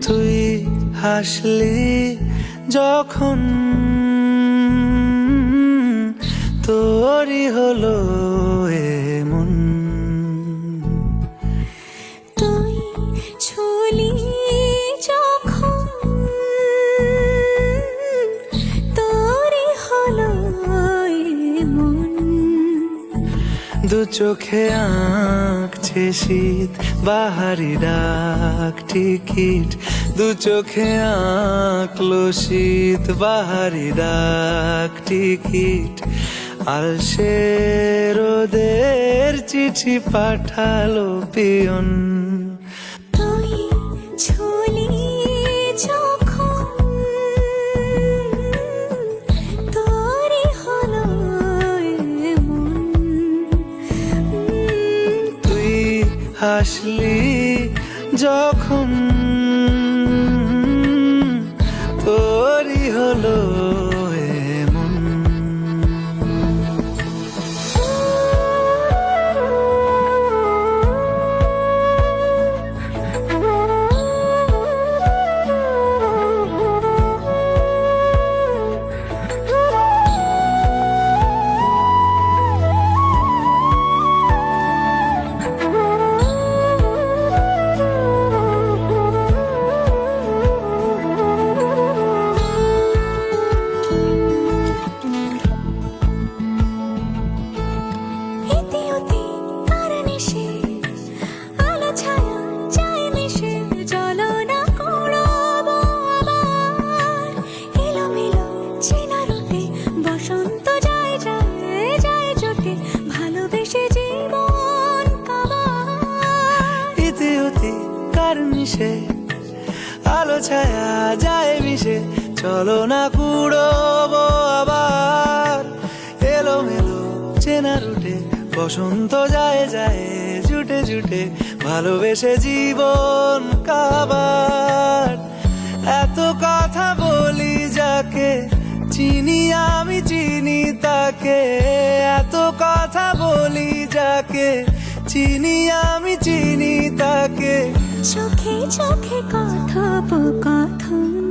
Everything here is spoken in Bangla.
তুই হাসলি যখন তোরই হলো এমন, তুই ছুলি যখন তোরই হলো এমন। দু চোখে আঁকছে শীত বাহারি ডাক টিকিট, দু চোখে আঁকলো শীত বাহারি ডাক টিকিট। আলসে রোদের চিঠি পাঠালো পিয়ন, তুই ছুলি যখন তোরই হলো এমন। তুই হাসলি যখন তোরই হলো এমন। ইতি উতি আর নিশে আলো ছায়া যায় মিশে, চলো না কুড়াবো আবার এলোমেলো চেনা রূপে। বসন্ত যায় যায় যায় জোটে, ভালোবেসে জীবন কাবার। ইতি উতি কার মিশে আলো ছায়া যায় মিশে, চলো না কুড়োবো আবার এলোমেলো চেনা রুটে। বসন্ত যায় যায় জুটে জুটে, ভালোবেসে জীবন কাবার। এত কথা বলি যাকে চিনি আমি চিনি তাকে, এত কথা বলি যাকে চিনি আমি চিনি তাকে। চোখে চোখে কথোপকথন